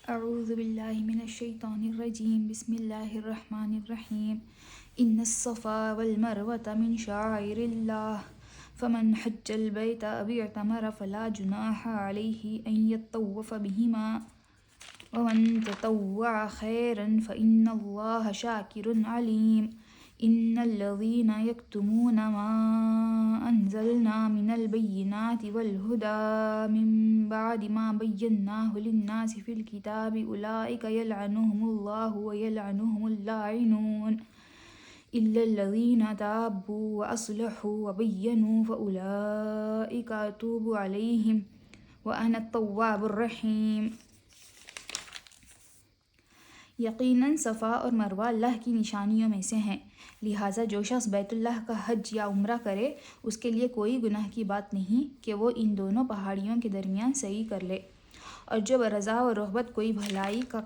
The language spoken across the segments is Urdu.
اعوذ باللہ من الشیطان الرجیم بسم اللہ الرحمن الرحیم ان الصفا والمروة من شعائر اللہ فمن حج البیت او اعتمر فلا جناح علیہ ان یطوف بہما ومن تطوع خیرا فإن اللہ شاکر علیم ان الذین یکتمون ما انزلنا من البینات والہدی من بعد ما بیناہ للناس فی الکتاب اولئک یلعنهم اللہ ویلعنهم اللاعنون الا الذین تابوا واصلحوا وبینوا فاولئک اتوب علیہم وانا التواب الرحیم۔ یقیناً صفا اور مروہ اللہ کی نشانیوں میں سے ہیں، لہٰذا جو شخص بیت اللہ کا حج یا عمرہ کرے اس کے لیے کوئی گناہ کی بات نہیں کہ وہ ان دونوں پہاڑیوں کے درمیان سعی کر لے، اور جو برضا و رغبت کوئی بھلائی کا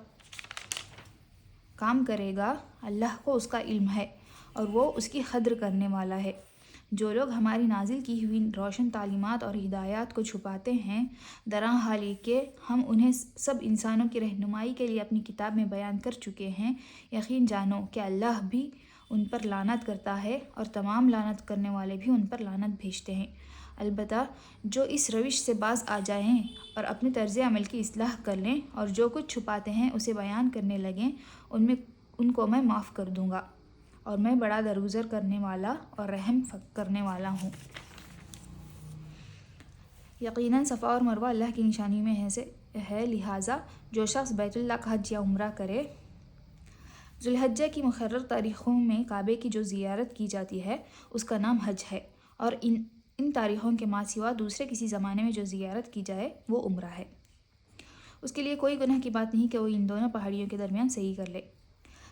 کام کرے گا اللہ کو اس کا علم ہے اور وہ اس کی قدر کرنے والا ہے۔ جو لوگ ہماری نازل کی ہوئی روشن تعلیمات اور ہدایات کو چھپاتے ہیں، درا حال یہ کہ ہم انہیں سب انسانوں کی رہنمائی کے لیے اپنی کتاب میں بیان کر چکے ہیں، یقین جانو کہ اللہ بھی ان پر لعنت کرتا ہے اور تمام لعنت کرنے والے بھی ان پر لعنت بھیجتے ہیں۔ البتہ جو اس روش سے باز آ جائیں اور اپنے طرز عمل کی اصلاح کر لیں اور جو کچھ چھپاتے ہیں اسے بیان کرنے لگیں ان کو میں معاف کر دوں گا، اور میں بڑا درگزر کرنے والا اور رحم کرنے والا ہوں۔ یقیناً صفا اور مروہ اللہ کی نشانی میں ہے، لہٰذا جو شخص بیت اللہ کا حج یا عمرہ کرے۔ ذوالحجہ کی مقرر تاریخوں میں کعبے کی جو زیارت کی جاتی ہے اس کا نام حج ہے، اور ان تاریخوں کے ماں سوا دوسرے کسی زمانے میں جو زیارت کی جائے وہ عمرہ ہے۔ اس کے لیے کوئی گناہ کی بات نہیں کہ وہ ان دونوں پہاڑیوں کے درمیان سعی کر لے۔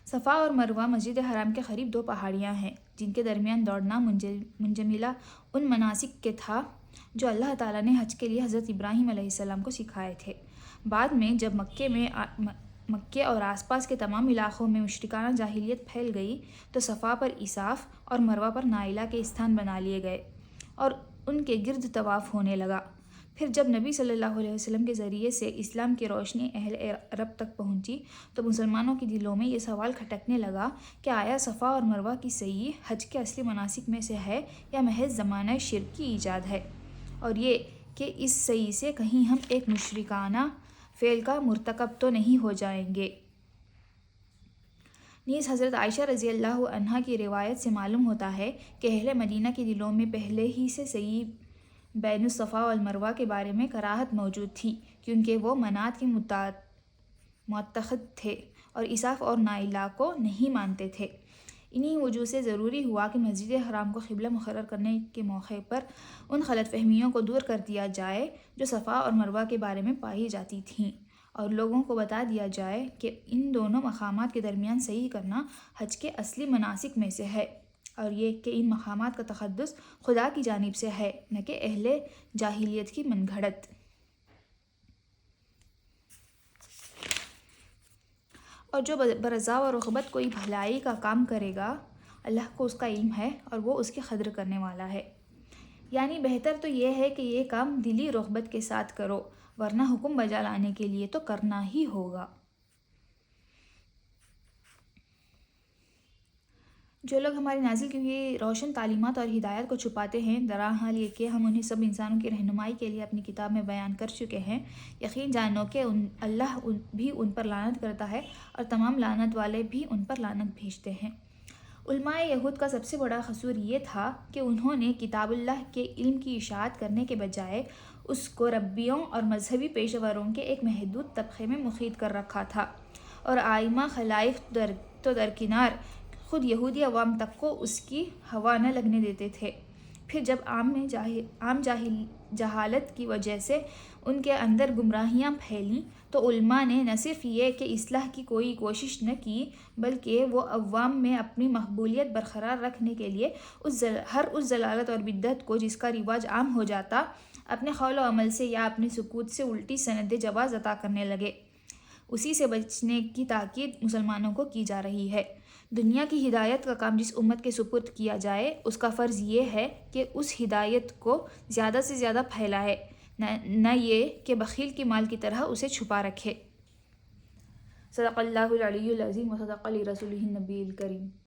صفا اور مروہ مسجد حرام کے قریب دو پہاڑیاں ہیں جن کے درمیان دوڑنا منجملہ ان مناسک کے تھا جو اللہ تعالیٰ نے حج کے لیے حضرت ابراہیم علیہ السلام کو سکھائے تھے۔ بعد میں جب مکے اور آس پاس کے تمام علاقوں میں مشرکانہ جاہلیت پھیل گئی تو صفا پر عیساف اور مروہ پر نائلہ کے استھان بنا لیے گئے اور ان کے گرد طواف ہونے لگا۔ پھر جب نبی صلی اللہ علیہ وسلم کے ذریعے سے اسلام کی روشنی اہل عرب تک پہنچی تو مسلمانوں کے دلوں میں یہ سوال کھٹکنے لگا کہ آیا صفا اور مروہ کی سعی حج کے اصلی مناسک میں سے ہے یا محض زمانہ شرک کی ایجاد ہے، اور یہ کہ اس سعی سے کہیں ہم ایک مشرکانہ فعل کا مرتکب تو نہیں ہو جائیں گے۔ نیز حضرت عائشہ رضی اللہ عنہا کی روایت سے معلوم ہوتا ہے کہ اہل مدینہ کے دلوں میں پہلے ہی سے سعی بین الصفا والمروہ کے بارے میں کراہت موجود تھی، کیونکہ وہ منات کے معتقد تھے اور عیساف اور نائلہ کو نہیں مانتے تھے۔ انہی وجوہ سے ضروری ہوا کہ مسجد حرام کو قبلہ مقرر کرنے کے موقع پر ان غلط فہمیوں کو دور کر دیا جائے جو صفا اور مروہ کے بارے میں پائی جاتی تھیں، اور لوگوں کو بتا دیا جائے کہ ان دونوں مقامات کے درمیان سعی کرنا حج کے اصلی مناسک میں سے ہے، اور یہ کہ ان مقامات کا تقدس خدا کی جانب سے ہے نہ کہ اہل جاہلیت کی من گھڑت۔ اور جو برضا و رغبت کوئی بھلائی کا کام کرے گا اللہ کو اس کا علم ہے اور وہ اس کی قدر کرنے والا ہے۔ یعنی بہتر تو یہ ہے کہ یہ کام دلی رغبت کے ساتھ کرو، ورنہ حکم بجا لانے کے لیے تو کرنا ہی ہوگا۔ جو لوگ ہماری نازل کی ہوئی روشن تعلیمات اور ہدایات کو چھپاتے ہیں، درا حال یہ کہ ہم انہیں سب انسانوں کی رہنمائی کے لیے اپنی کتاب میں بیان کر چکے ہیں، یقین جانو کہ اللہ بھی ان پر لعنت کرتا ہے اور تمام لعنت والے بھی ان پر لعنت بھیجتے ہیں۔ علماء یہود کا سب سے بڑا قصور یہ تھا کہ انہوں نے کتاب اللہ کے علم کی اشاعت کرنے کے بجائے اس کو ربیوں اور مذہبی پیشہ وروں کے ایک محدود طبقے میں مقید کر رکھا تھا، اور ائمہ خلائف تو درکنار خود یہودی عوام تک کو اس کی ہوا نہ لگنے دیتے تھے۔ پھر جب عام جہالت کی وجہ سے ان کے اندر گمراہیاں پھیلیں تو علماء نے نہ صرف یہ کہ اصلاح کی کوئی کوشش نہ کی، بلکہ وہ عوام میں اپنی مقبولیت برقرار رکھنے کے لیے ہر اس ضلالت اور بدعت کو جس کا رواج عام ہو جاتا اپنے قول و عمل سے یا اپنے سکوت سے الٹی سند جواز عطا کرنے لگے۔ اسی سے بچنے کی تاکید مسلمانوں کو کی جا رہی ہے۔ دنیا کی ہدایت کا کام جس امت کے سپرد کیا جائے اس کا فرض یہ ہے کہ اس ہدایت کو زیادہ سے زیادہ پھیلائے، نہ یہ کہ بخیل کے مال کی طرح اسے چھپا رکھے۔ صدق اللہ العلی العظیم و صدق علی رسولہ النبی الکریم۔